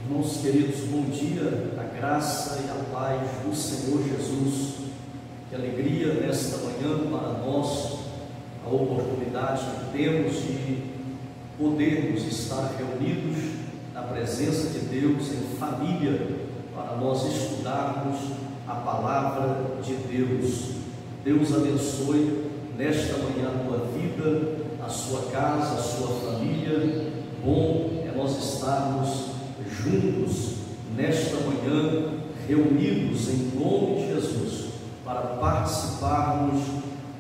Irmãos queridos, bom dia, a graça e a paz do Senhor Jesus. Que alegria nesta manhã para nós, a oportunidade que temos de podermos estar reunidos na presença de Deus em família, para nós estudarmos a palavra de Deus. Deus abençoe nesta manhã a tua vida, a sua casa, a sua família. Bom é nós estarmos juntos nesta manhã, reunidos em nome de Jesus, para participarmos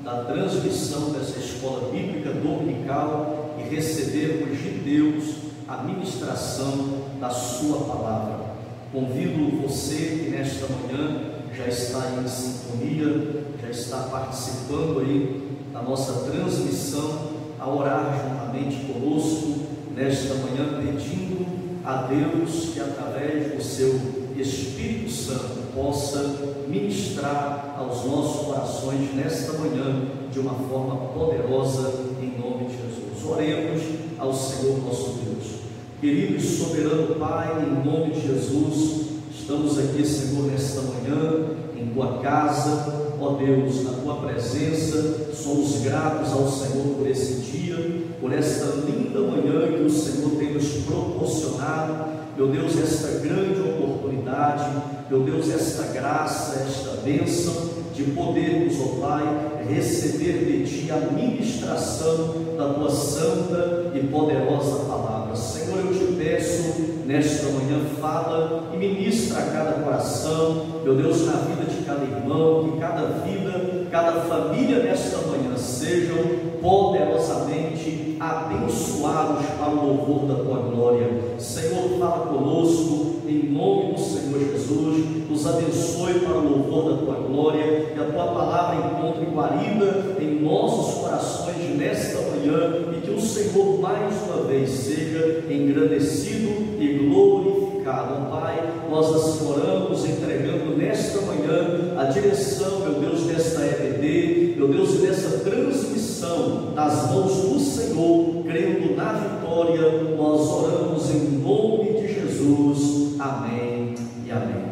da transmissão dessa escola bíblica dominical e recebermos de Deus a ministração da sua palavra. Convido você que nesta manhã já está em sintonia, já está participando aí da nossa transmissão, a orar juntamente conosco nesta manhã, pedindo a Deus que através do seu Espírito Santo possa ministrar aos nossos corações nesta manhã de uma forma poderosa, em nome de Jesus. Oremos ao Senhor nosso Deus. Querido e soberano Pai, em nome de Jesus, estamos aqui, Senhor, nesta manhã, em tua casa, ó Deus, na tua presença. Somos gratos ao Senhor por esse dia, por esta linda manhã que o Senhor tem nos proporcionado. Meu Deus, esta grande oportunidade, meu Deus, esta graça, esta bênção de podermos, ó Pai, receber de Ti a ministração da Tua santa e poderosa palavra. Senhor, eu te peço, nesta manhã, fala e ministra a cada coração, meu Deus, na vida de cada irmão, que cada vida, cada família nesta manhã sejam poderosamente abençoados para o louvor da Tua glória. Senhor, fala conosco, em nome do Senhor Jesus, nos abençoe para o louvor da Tua glória, que a Tua palavra encontre guarida em nossos corações nesta manhã, e que o Senhor mais uma vez seja engrandecido e glorificado. Pai, nós assim oramos, entregando nesta manhã a direção, meu Deus, desta EBD, meu Deus, dessa transmissão nas mãos do Senhor, crendo na vitória. Nós oramos em nome de Jesus. Amém e amém.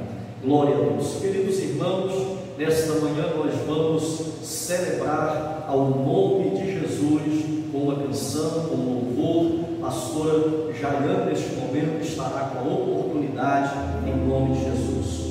Glória a Deus. Queridos irmãos, nesta manhã nós vamos celebrar ao nome de Jesus com uma canção, com um louvor. Pastora Jaiane, neste momento, estará com a oportunidade, em nome de Jesus.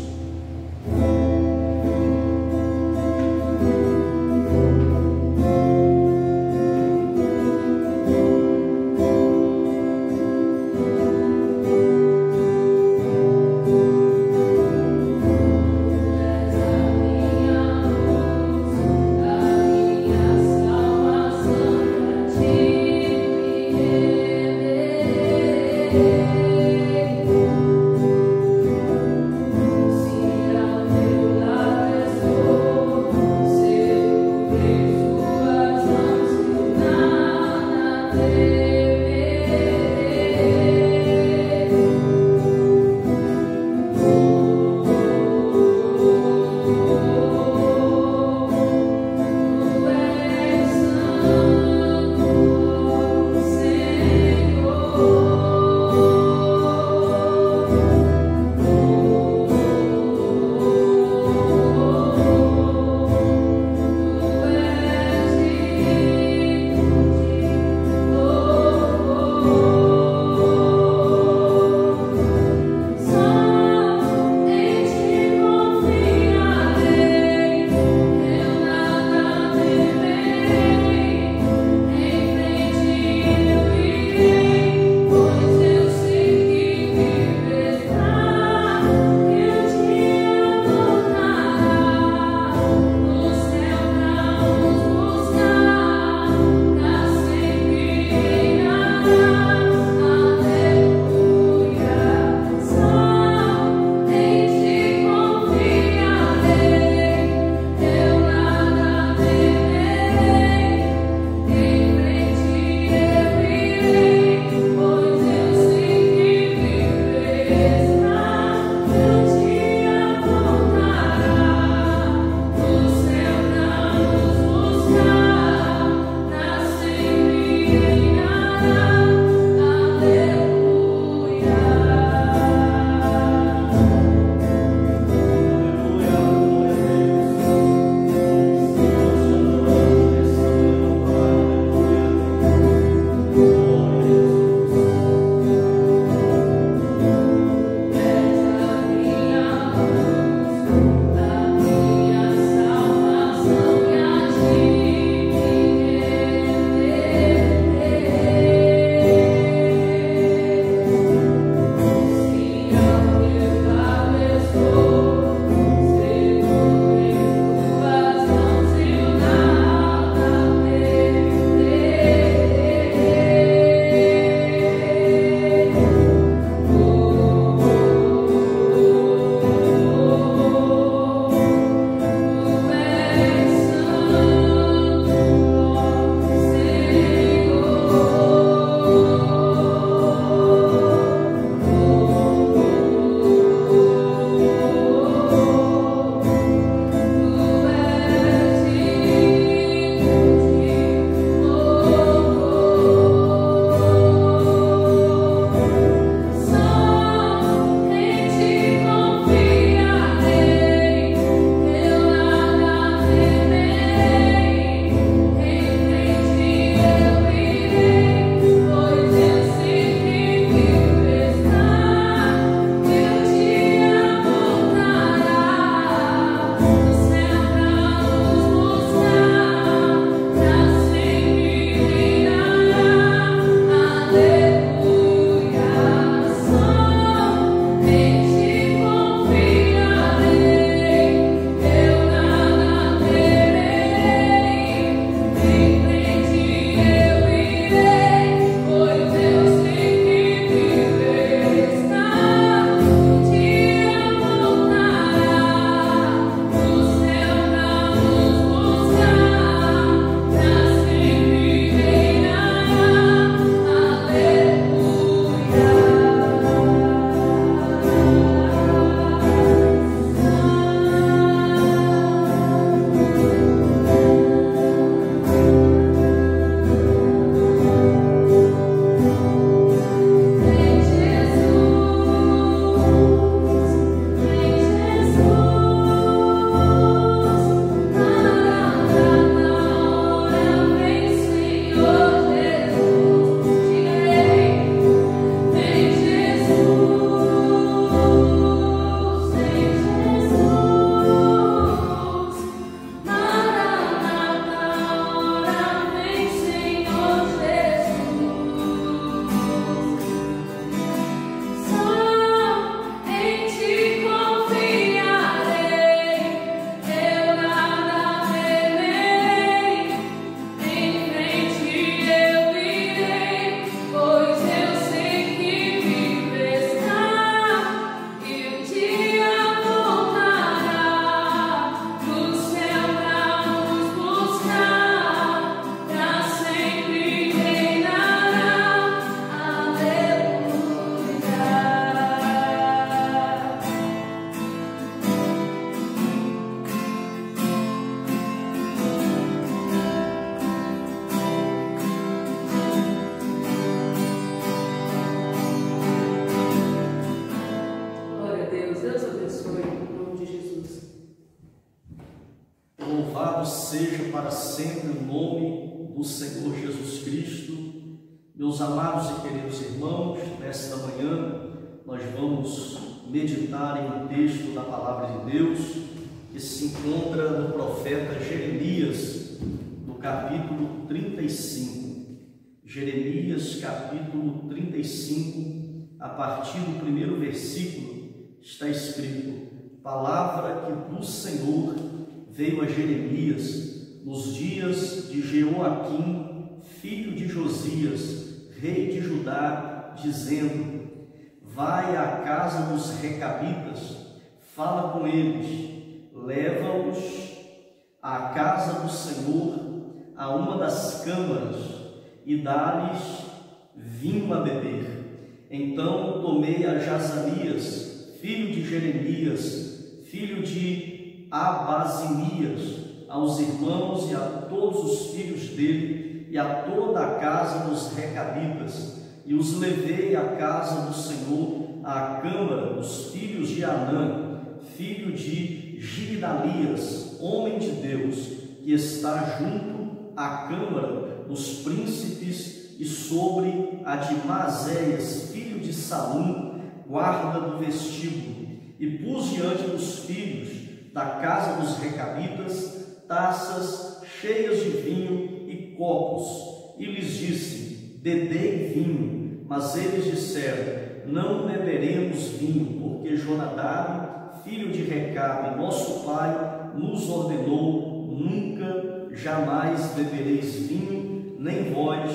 Louvado seja para sempre o nome do Senhor Jesus Cristo. Meus amados e queridos irmãos, nesta manhã nós vamos meditar em um texto da Palavra de Deus que se encontra no profeta Jeremias, no capítulo 35. Jeremias, capítulo 35, a partir do primeiro versículo, está escrito: palavra que do Senhor veio a Jeremias nos dias de Jeoaquim, filho de Josias, rei de Judá, dizendo: vai à casa dos recabitas, fala com eles, leva-os à casa do Senhor, a uma das câmaras, e dá-lhes vinho a beber. Então tomei a Jazanias, filho de Jeremias, filho de Abazinias, aos irmãos e a todos os filhos dele, e a toda a casa dos recabitas, e os levei à casa do Senhor, à câmara dos filhos de Anã, filho de Gidalias, homem de Deus, que está junto à câmara dos príncipes, e sobre a de Maséias, filho de Salum, guarda do vestíbulo. E pus diante dos filhos da casa dos recabitas taças cheias de vinho e copos, e lhes disse: bebei vinho. Mas eles disseram: não beberemos vinho, porque Jonadab, filho de Recabe, nosso pai, nos ordenou: nunca, jamais bebereis vinho, nem vós,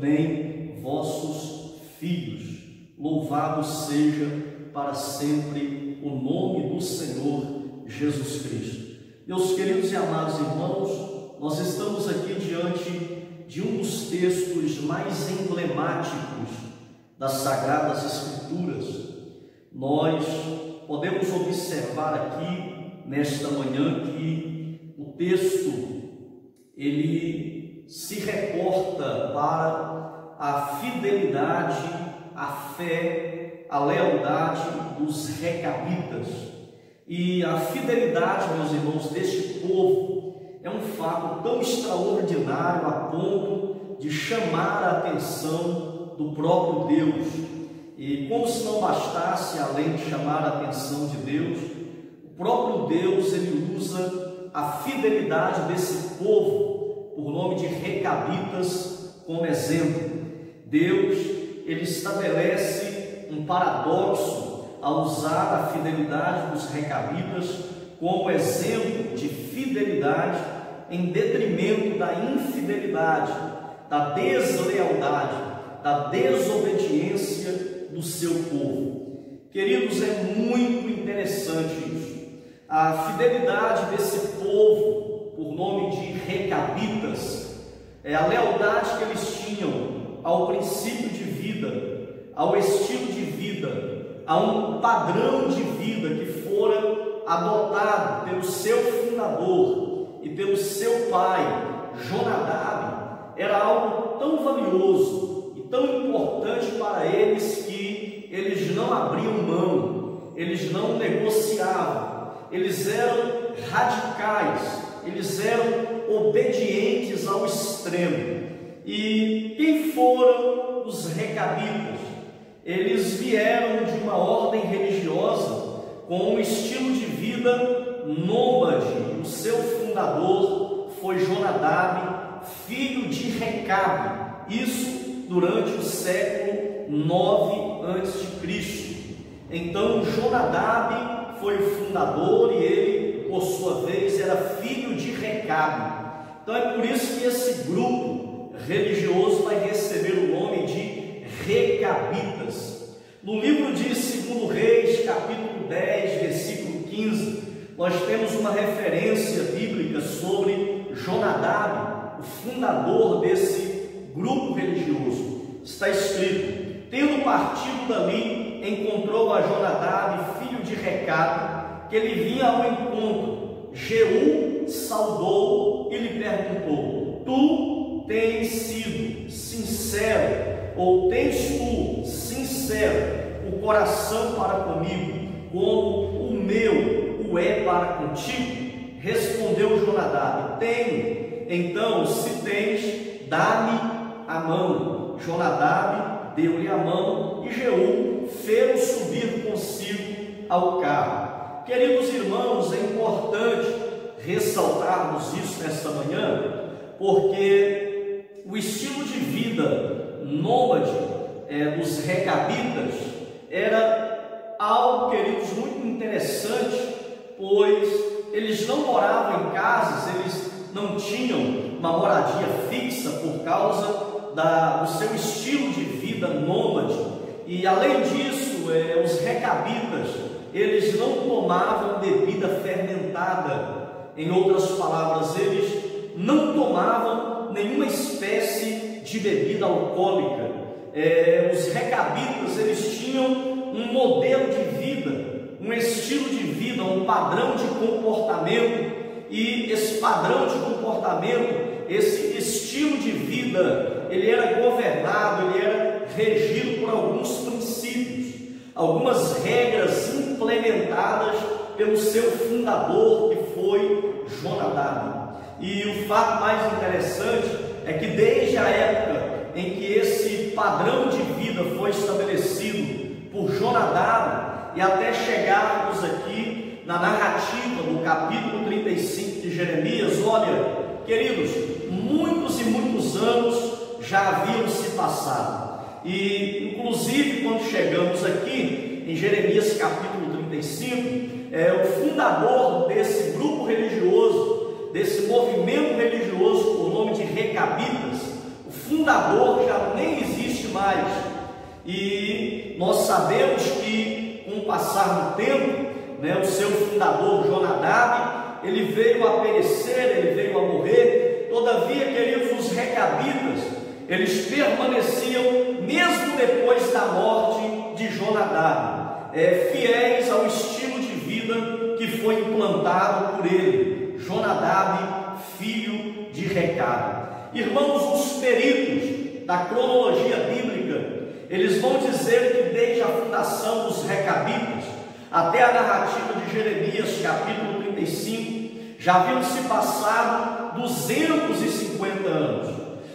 nem vossos filhos. Louvado seja para sempre o nome do Senhor Jesus Cristo. Meus queridos e amados irmãos, nós estamos aqui diante de um dos textos mais emblemáticos das Sagradas Escrituras. Nós podemos observar aqui nesta manhã que o texto ele se reporta para a fidelidade, a fé, a lealdade dos recabitas. E a fidelidade, meus irmãos, deste povo é um fato tão extraordinário a ponto de chamar a atenção do próprio Deus. E como se não bastasse, além de chamar a atenção de Deus, o próprio Deus ele usa a fidelidade desse povo, por nome de recabitas, como exemplo. Deus ele estabelece um paradoxo a usar a fidelidade dos recabitas como exemplo de fidelidade em detrimento da infidelidade, da deslealdade, da desobediência do seu povo. Queridos, é muito interessante isso. A fidelidade desse povo, por nome de recabitas, é a lealdade que eles tinham ao princípio de vida, ao estilo de vida, a um padrão de vida que fora adotado pelo seu fundador e pelo seu pai, Jonadab. Era algo tão valioso e tão importante para eles que eles não abriam mão, eles não negociavam, eles eram radicais, eles eram obedientes ao extremo. E quem foram os recabitas? Eles vieram de uma ordem religiosa com um estilo de vida nômade. O seu fundador foi Jonadab, filho de Recabe, isso durante o século 9 a.C. Então Jonadab foi o fundador e ele, por sua vez, era filho de Recabe. Então é por isso que esse grupo religioso vai receber o nome de recabitas. No livro de 2 Reis, capítulo 10, versículo 15, nós temos uma referência bíblica sobre Jonadab, o fundador desse grupo religioso. Está escrito: tendo partido dali, encontrou a Jonadab, filho de Recabe, que ele vinha ao encontro. Jeú saudou e lhe perguntou: tu tens sido sincero, ou tens tu sincero o coração para comigo, como o meu o é para contigo? respondeu Jonadab: tenho. Então, se tens, dá-me a mão. Jonadab deu-lhe a mão e Jeú fez-o subir consigo ao carro. Queridos irmãos, é importante ressaltarmos isso nesta manhã, porque o estilo de vida nômade dos recabitas era algo, queridos, muito interessante, pois eles não moravam em casas, eles não tinham uma moradia fixa por causa do seu estilo de vida nômade. E além disso, os recabitas, eles não tomavam bebida fermentada. Em outras palavras, eles não tomavam nenhuma espécie de bebida alcoólica. Os recabitas, eles tinham um modelo de vida, um estilo de vida, um padrão de comportamento, e esse padrão de comportamento, esse estilo de vida, ele era governado, ele era regido por alguns princípios, algumas regras implementadas pelo seu fundador, que foi Jonadab. E o fato mais interessante é que desde a época em que esse padrão de vida foi estabelecido por Jonadab, e até chegarmos aqui na narrativa do capítulo 35 de Jeremias, olha, queridos, muitos e muitos anos já haviam se passado. E inclusive quando chegamos aqui em Jeremias capítulo 35, o fundador desse grupo religioso, desse movimento religioso por nome de Recabitas, o fundador já nem existe mais. E nós sabemos que com o passar do tempo, o seu fundador Jonadab, ele veio a perecer, ele veio a morrer. Todavia, queridos, os recabitas, eles permaneciam mesmo depois da morte de Jonadab, fiéis ao estilo de vida que foi implantado por ele, Jonadab, filho de Recabe. Irmãos, os peritos da cronologia bíblica, eles vão dizer que desde a fundação dos recabitas até a narrativa de Jeremias capítulo 35, já haviam se passado 250 anos,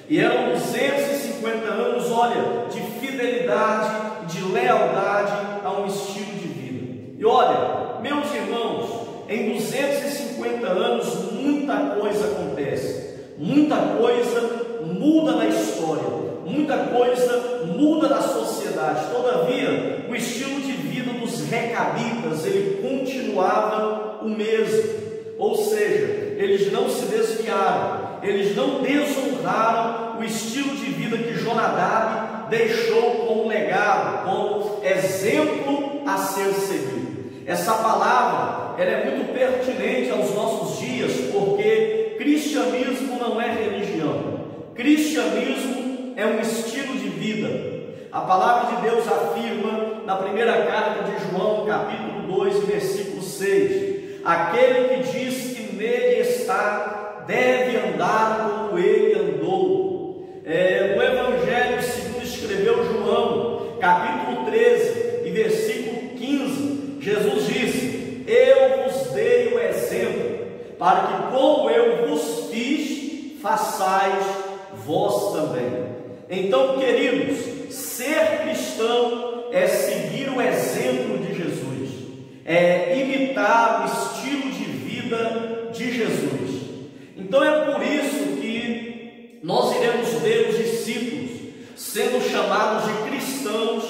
e eram 250 anos, olha, de fidelidade, de lealdade a um estilo de vida. E olha, meus irmãos, em 250 anos muita coisa acontece, muita coisa muda na história, muita coisa muda na sociedade. Todavia, o estilo de vida dos recabitas, ele continuava o mesmo, ou seja, eles não se desviaram, eles não desonraram o estilo de vida que Jonadab deixou como legado, como exemplo a ser seguido. Essa palavra, ela é muito pertinente aos nossos dias, porque cristianismo não é religião, cristianismo é um estilo de vida. A palavra de Deus afirma na primeira carta de João, capítulo 2, versículo 6: aquele que diz que nele está, deve andar como ele andou. No Evangelho segundo escreveu João, capítulo 13 e versículo 15, Jesus disse: eu vos dei o exemplo, para que como eu vos fiz, façais vós também. Então, queridos, ser cristão é seguir o exemplo de Jesus, é imitar o estilo de vida de Jesus. Então é por isso que nós iremos ver os discípulos sendo chamados de cristãos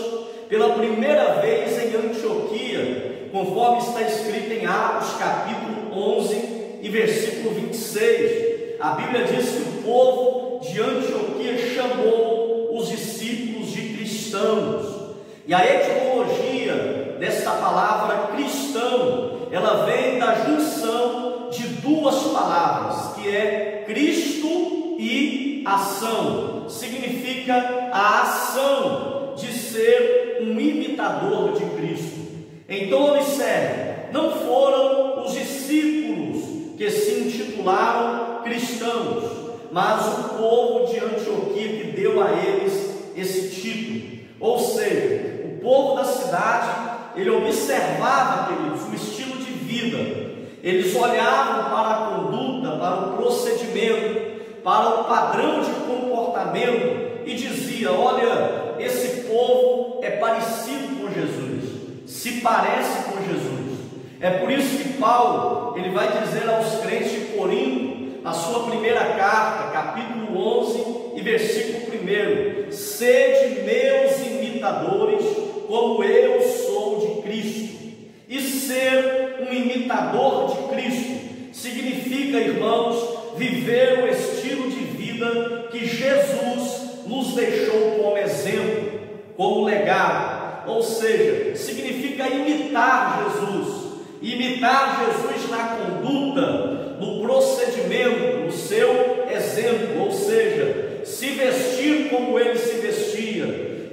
pela primeira vez em Antioquia, conforme está escrito em Atos capítulo 11 e versículo 26. A Bíblia diz que o povo de Antioquia chamou os discípulos de cristãos. E a etimologia desta palavra cristão, ela vem da junção de duas palavras, que é Cristo e ação. Significa a ação de ser um imitador de Cristo. Então observe, não foram os discípulos que se intitularam cristãos, mas o povo de Antioquia que deu a eles esse título. Ou seja, o povo da cidade, ele observava, queridos, o estilo de vida, Eles olhavam para a conduta, para o procedimento, para o padrão de comportamento e diziam: olha, esse povo é parecido com Jesus, se parece com Jesus. É por isso que Paulo, ele vai dizer aos crentes de Corinto, na sua primeira carta, capítulo 11 e versículo 1: sede meus imitadores, como eu sou de Cristo. E ser um imitador de Cristo significa, irmãos, viver o estilo de vida que Jesus nos deixou como exemplo, como legado. Ou seja, significa imitar Jesus. Imitar Jesus na conduta, no procedimento, no seu exemplo. Ou seja, se vestir como ele se vestia,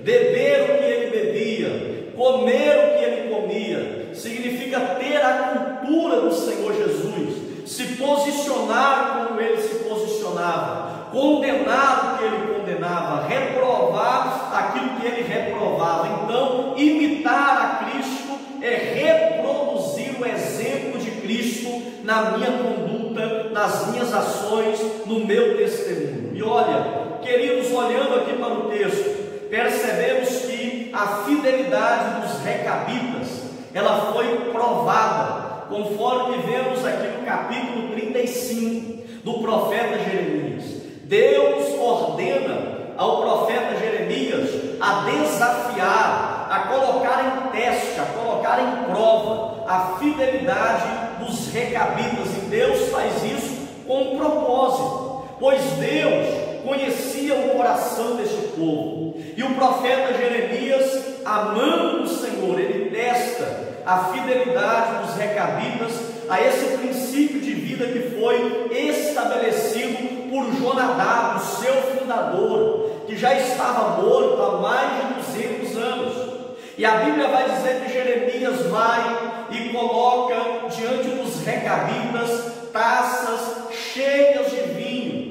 beber o que ele bebia, comer o que ele comia. Significa ter a cultura do Senhor Jesus, se posicionar como ele se posicionava, condenar o que ele condenava, reprovar aquilo que ele reprovava. Então, imitar a Cristo é reproduzir o exemplo de Cristo na minha conduta, nas minhas ações, no meu testemunho. E olha, queridos, olhando aqui para o texto, percebemos que a fidelidade dos recabitas, ela foi provada, conforme vemos aqui no capítulo 35 do profeta Jeremias. Deus ordena ao profeta Jeremias a desafiar, a colocar em teste, a colocar em prova a fidelidade dos recabitas. E Deus faz isso com um propósito, pois Deus conhecia o coração deste povo. E o profeta Jeremias, amando o Senhor, ele testa a fidelidade dos recabitas a esse princípio de vida que foi estabelecido por Jonadab, o seu fundador, que já estava morto há mais de 200 anos. E a Bíblia vai dizer que Jeremias vai e coloca diante dos recabitas taças cheias de vinho,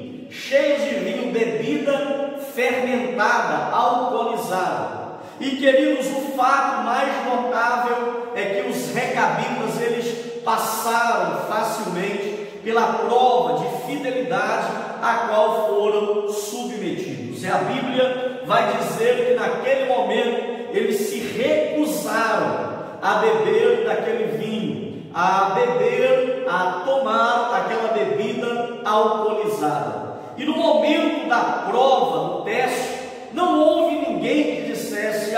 bebida fermentada, alcoolizada. E queridos, o fato mais notável é que os recabitas, eles passaram facilmente pela prova de fidelidade a qual foram submetidos. E a Bíblia vai dizer que naquele momento eles se recusaram a beber daquele vinho, a tomar aquela bebida alcoolizada. E no momento da prova, do teste, não houve ninguém que dissesse: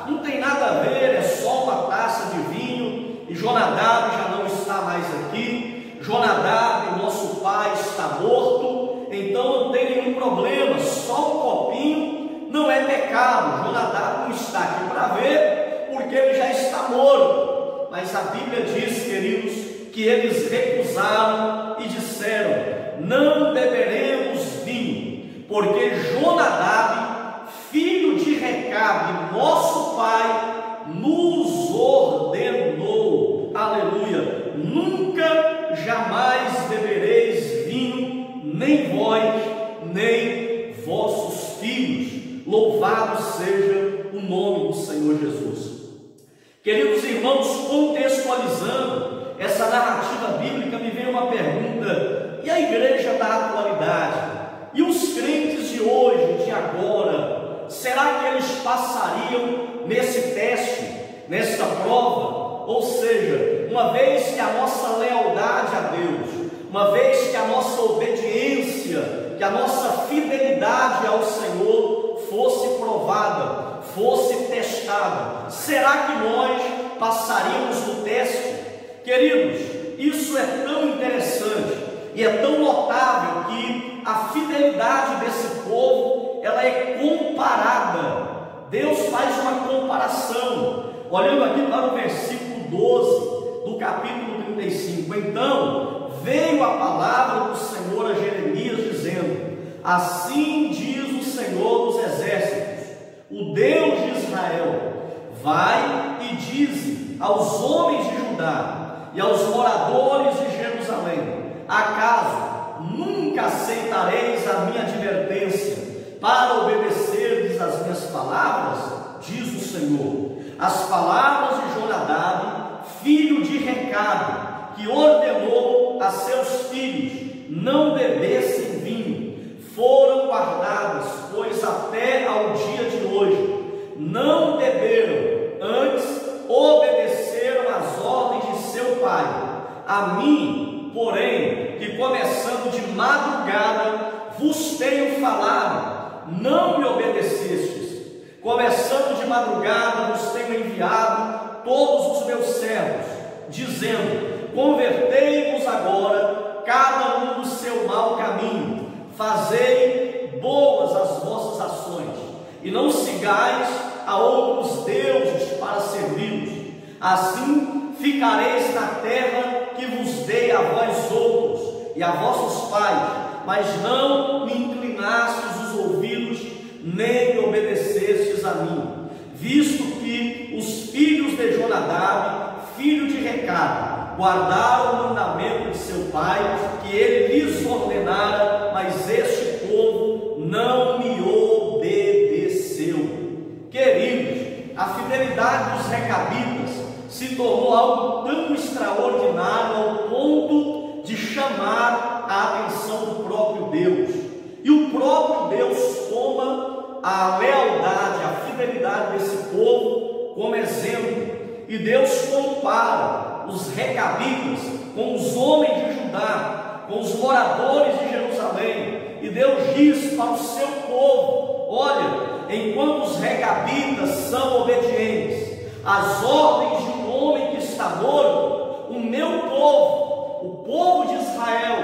não tem nada a ver, é só uma taça de vinho, e Jonadab já não está mais aqui, Jonadab, nosso pai, está morto, então não tem nenhum problema, só um copinho não é pecado, Jonadab não está aqui para ver, porque ele já está morto. Mas a Bíblia diz, queridos, que eles recusaram e disseram: não beberemos vinho, porque Jonadab, filho de Recabe, nosso pai, nos ordenou, aleluia, nunca jamais bebereis vinho, nem vós, nem vossos filhos. Louvado seja o nome do Senhor Jesus. Queridos irmãos, contextualizando essa narrativa bíblica, me vem uma pergunta: e a igreja da atualidade? E os crentes de hoje, de agora, será que eles passariam nesse teste, nesta prova? Ou seja, uma vez que a nossa lealdade a Deus, uma vez que a nossa obediência, que a nossa fidelidade ao Senhor fosse provada, fosse testada, será que nós passaríamos no teste? Queridos, isso é tão interessante e é tão notável que a fidelidade desse povo, ela é comparada. Deus faz uma comparação, olhando aqui para o versículo 12 do capítulo 35. Então veio a palavra do Senhor a Jeremias dizendo: assim diz o Senhor dos exércitos, o Deus de Israel: vai e dize aos homens de Judá e aos moradores de Jerusalém: acaso nunca aceitareis a minha advertência para obedecerdes às minhas palavras? Diz o Senhor. As palavras de Jonadab, filho de Recabe, que ordenou a seus filhos não bebessem vinho, foram guardadas, pois até ao dia de hoje não beberam, antes obedeceram às ordens de seu pai. A mim, porém, que começando de madrugada vos tenho falado, não me obedecestes. Começando de madrugada vos tenho enviado todos os meus servos, dizendo: convertei-vos agora, cada um do seu mau caminho, fazei boas as vossas ações, e não sigais a outros deuses para servi-los. Assim ficareis na terra que vos dei a vós outros e a vossos pais, mas não me inclinastes os ouvidos, nem me obedecestes a mim, visto que os filhos de Jonadab, filho de Recabe, guardaram o mandamento de seu pai, que ele lhes ordenara, mas este povo não me obedeceu. Queridos, a fidelidade dos recabitas se tornou algo tão extraordinário ao ponto de chamar a atenção do próprio Deus. E o próprio Deus toma a lealdade, a fidelidade desse povo como exemplo. E Deus compara os recabitas com os homens de Judá, com os moradores de Jerusalém. E Deus diz para o seu povo: olha, enquanto os recabitas são obedientes às ordens de um homem que está morto, o meu povo, o povo de Israel,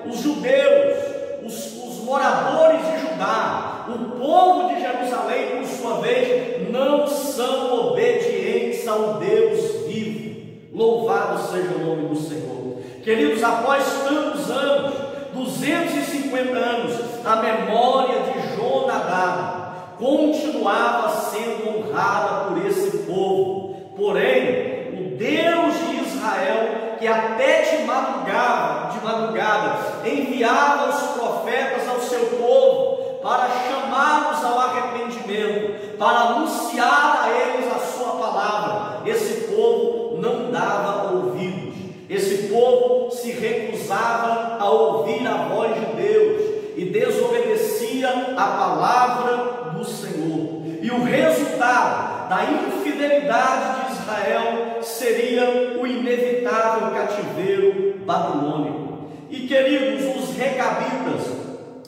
os judeus, os moradores de Judá, o povo de Jerusalém, por sua vez, não são obedientes ao Deus vivo. Louvado seja o nome do Senhor. Queridos, após tantos anos, 250 anos, a memória de Jonadab continuava sendo honrada por esse povo. Porém, o Deus de Israel, que até de madrugada enviava os profetas ao seu povo para chamá-los ao arrependimento, para anunciar a eles a sua palavra, esse povo não dava ouvidos. Esse povo se recusava a ouvir a voz de Deus e desobedecia a palavra do Senhor. E o resultado da infidelidade de Israel seria o inevitável cativeiro babilônico. E queridos, os recabitas,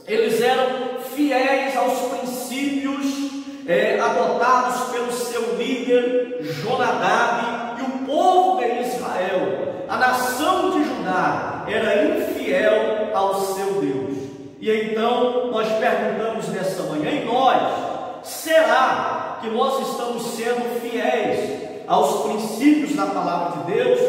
eles eram fiéis aos princípios adotados pelo seu líder Jonadab, e o povo de Israel, a nação de Judá, era infiel ao seu Deus. E então nós perguntamos nessa manhã: e nós? Será que nós estamos sendo fiéis aos princípios da palavra de Deus?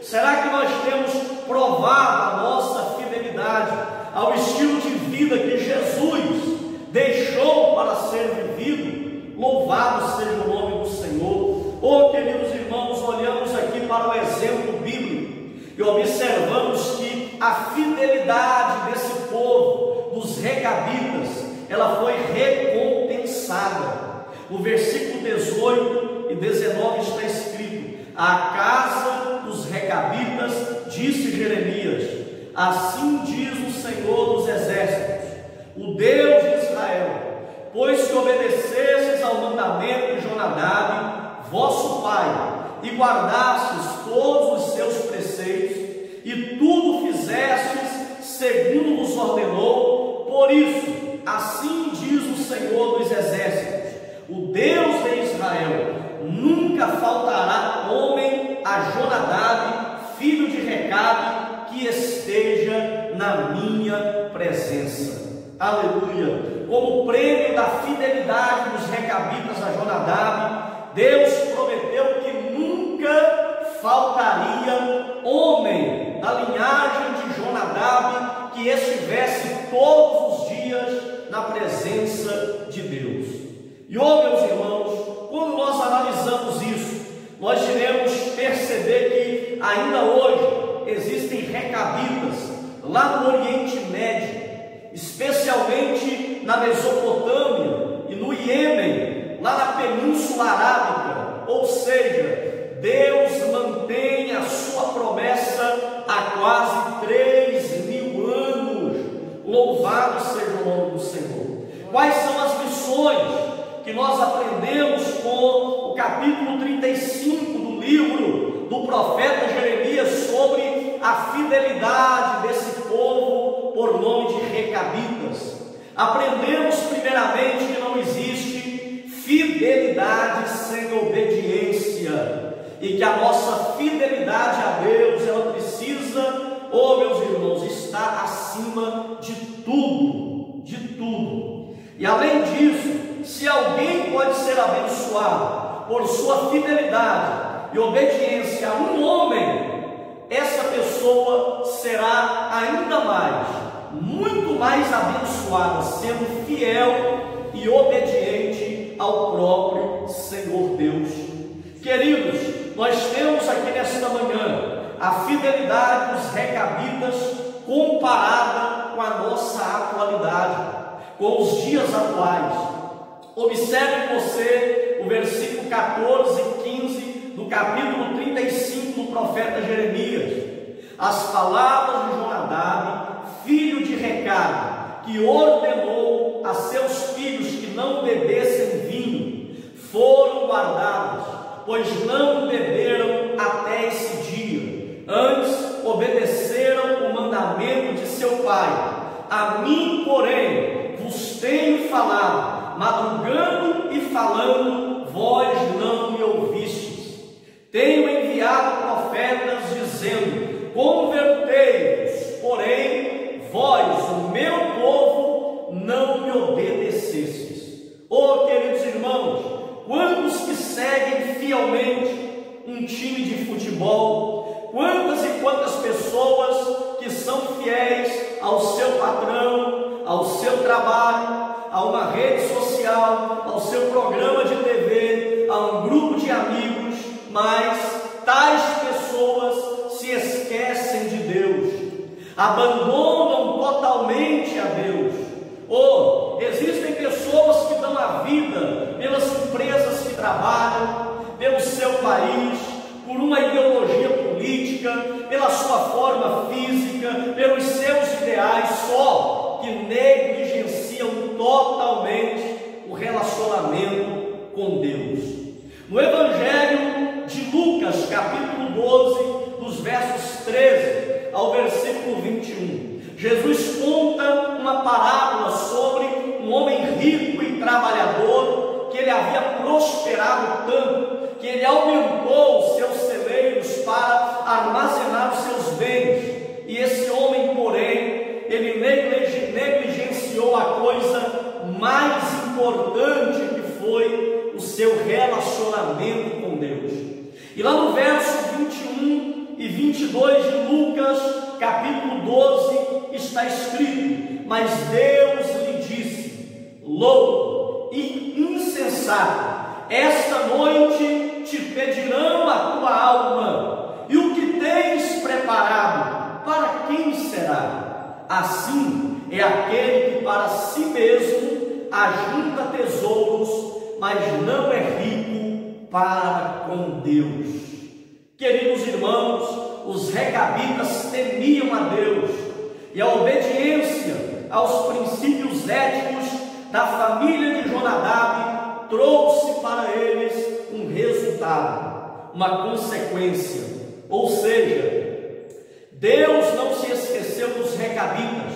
Será que nós temos provado a nossa fidelidade ao estilo de vida que Jesus deixou para ser vivido? Louvado seja o nome do Senhor. Oh, queridos irmãos, olhamos aqui para o exemplo bíblico e observamos que a fidelidade desse povo, dos recabitas, ela foi recompensada. No versículo 18 e 19 está escrito: a casa dos recabitas, disse Jeremias, assim diz o Senhor dos exércitos, o Deus de Israel, pois que obedecestes ao mandamento de Jonadab, vosso pai, e guardastes todos os seus preceitos, e tudo fizestes segundo vos ordenou, por isso, assim diz o Senhor dos exércitos, o Deus de Israel, nunca faltará homem a Jonadab, filho de Recabe, que esteja na minha presença. Aleluia! Como prêmio da fidelidade dos recabitas a Jonadab, Deus prometeu que nunca faltaria homem da linhagem de Jonadab que estivesse todos os dias na presença de Deus. E meus irmãos, quando nós analisamos isso, nós iremos perceber que ainda hoje existem recabitas lá no Oriente Médio, especialmente na Mesopotâmia e no Iêmen, lá na Península Arábica. Ou seja, Deus mantém a sua promessa quase 3.000 anos. Louvado seja o nome do Senhor. Quais são as lições que nós aprendemos com o capítulo 35 do livro do profeta Jeremias sobre a fidelidade desse povo por nome de recabitas? Aprendemos primeiramente que não existe fidelidade sem obediência, e que a nossa fidelidade a Deus, ela precisa, oh meus irmãos, estar acima de tudo, de tudo. E além disso, se alguém pode ser abençoado por sua fidelidade e obediência a um homem, essa pessoa será ainda mais, muito mais abençoada, sendo fiel e obediente ao próprio Senhor Deus. Queridos, nós temos aqui nesta manhã a fidelidade dos recabitas comparada com a nossa atualidade, com os dias atuais. Observe você o versículo 14 e 15 do capítulo 35 do profeta Jeremias. As palavras de Jonadab, filho de Recabe, que ordenou a seus filhos que não bebessem vinho, foram guardadas, pois não beberam até esse dia. Antes obedeceram o mandamento de seu pai. A mim, porém, vos tenho falado, madrugando e falando, vós não me ouvistes. Tenho enviado profetas dizendo: convertei-vos, porém vós, o meu povo, não me obedecestes. Oh, queridos irmãos, quantos que seguem fielmente um time de futebol, quantas e quantas pessoas que são fiéis ao seu patrão, ao seu trabalho, a uma rede social, ao seu programa de TV, a um grupo de amigos, mas tais pessoas se esquecem de Deus, abandonam totalmente a Deus. Ou existem pessoas que dão a vida pelas empresas que trabalham, pelo seu país, por uma ideologia política, pela sua forma física, pelos seus ideais, só que negligenciam totalmente o relacionamento com Deus. No Evangelho de Lucas, capítulo 12, dos versos 13 ao versículo 21, Jesus conta uma parábola sobre um homem rico e trabalhador, que ele havia prosperado tanto, que ele aumentou os seus celeiros para armazenar os seus bens. E esse homem, porém, ele negligenciou a coisa mais importante, que foi o seu relacionamento com Deus. E lá no verso 21 e 22 de Lucas, capítulo 12, está escrito: mas Deus lhe disse: louco e insensato, esta noite te pedirão a tua alma, e o que tens preparado, para quem será? Assim é aquele que para si mesmo ajunta tesouros, mas não é rico para com Deus. Queridos irmãos, os recabitas temiam a Deus, e a obediência aos princípios éticos da família de Jonadab trouxe para eles um resultado, uma consequência. Ou seja, Deus não se esqueceu dos recabitas,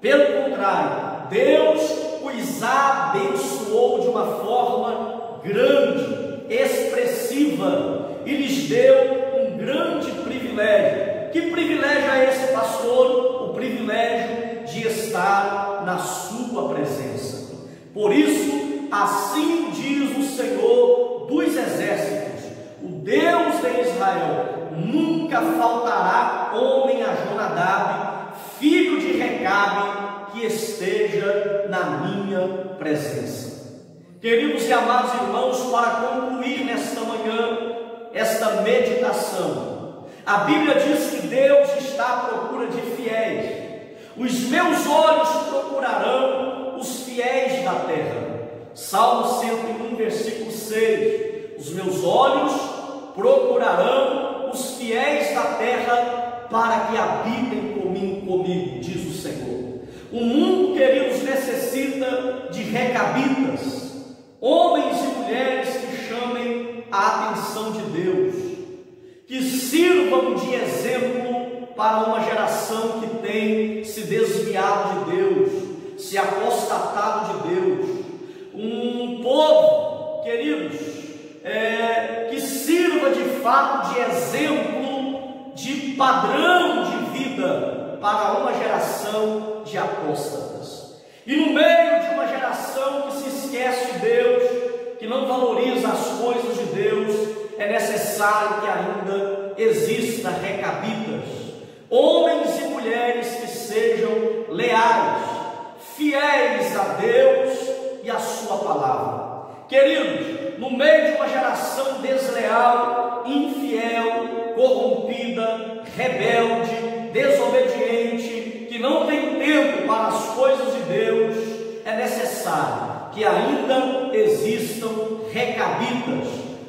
pelo contrário, Deus os abençoou de uma forma grande, expressiva, e lhes deu um grande privilégio. Que privilégio é esse, pastor? O privilégio de estar na sua presença. Por isso, assim diz o Senhor dos exércitos, o Deus de Israel: nunca faltará homem a Jonadab, filho de Recabe, que esteja na minha presença. Queridos e amados irmãos, para concluir nesta manhã esta meditação, a Bíblia diz que Deus está à procura de fiéis. Os meus olhos procurarão os fiéis da terra. Salmo 101, versículo 6. Os meus olhos procurarão os fiéis da terra para que habitem comigo, diz o Senhor. O mundo, queridos, necessita de recabitas, homens e mulheres que chamem a atenção de Deus, que sirvam de exemplo para uma geração que tem se desviado de Deus, se apostatado de Deus. Um povo, queridos, que sirva de fato de exemplo, de padrão de vida para uma geração de apóstatas. E no meio de uma geração que se esquece de Deus, que não valoriza as coisas de Deus, é necessário que ainda exista recabitas, homens e mulheres que sejam leais, fiéis a Deus e a sua palavra. Queridos, no meio de uma geração desleal, infiel, corrompida, rebelde, desobediente, que não tem tempo para as coisas de Deus, é necessário que ainda existam recabitas,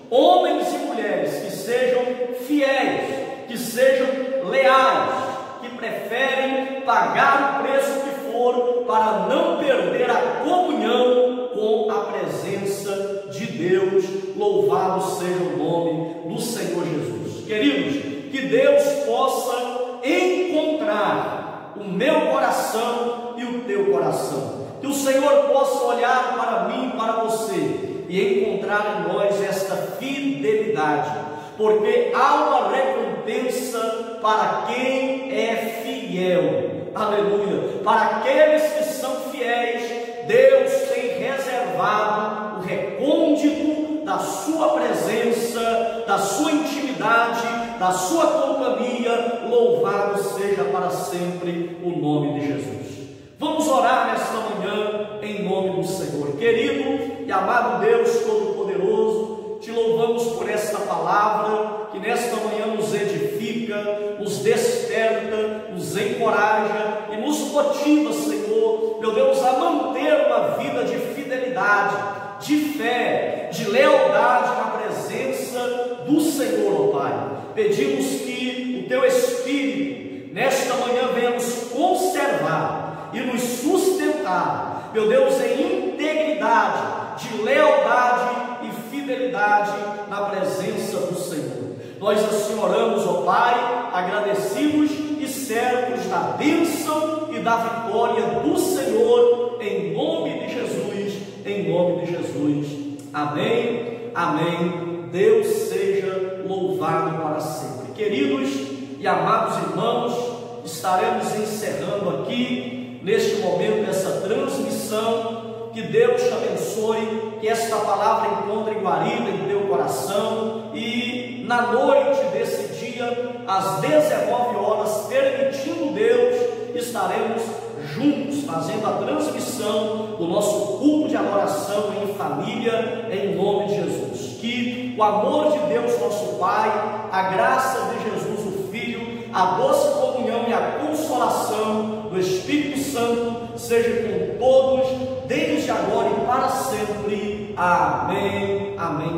homens e mulheres que sejam fiéis, que sejam leais, que preferem pagar o preço que for para não perder a comunhão com a presença de Deus. Louvado seja o nome do Senhor Jesus. Queridos, que Deus possa encontrar o meu coração e o teu coração, que o Senhor possa olhar para mim e para você e encontrar em nós esta fidelidade, porque há uma recompensa para quem é fiel. Aleluia! Para aqueles que são fiéis, Deus tem reservado o recôndito da sua presença, da sua intimidade, da sua companhia. Louvado seja para sempre o nome de Jesus. Vamos orar nesta manhã em nome do Senhor. Querido e amado Deus Todo-Poderoso, te louvamos por esta palavra que nesta manhã nos edifica, nos desperta, nos encoraja e nos motiva, Senhor, meu Deus, a manter uma vida de fidelidade, de fé, de lealdade na presença do Senhor, ó Pai. Pedimos que o Teu Espírito nesta manhã venha nos conservar e nos sustentar, meu Deus, em integridade, de lealdade e fidelidade na presença do Senhor. Nós assim oramos, ó Pai, agradecidos e certos da bênção e da vitória do Senhor, em nome de Jesus, em nome de Jesus. Amém, amém. Deus seja louvado para sempre. Queridos e amados irmãos, estaremos encerrando aqui, neste momento, essa transmissão. Que Deus te abençoe, que esta palavra encontre guarida em teu coração e na noite desse dia, às 19 horas, permitindo Deus, estaremos juntos fazendo a transmissão do nosso culto de adoração em família, em nome de Jesus. Que o amor de Deus nosso Pai, a graça de Jesus o Filho, a doce comunhão e a consolação do Espírito Santo seja com todos, desde agora e para sempre. Amém, amém.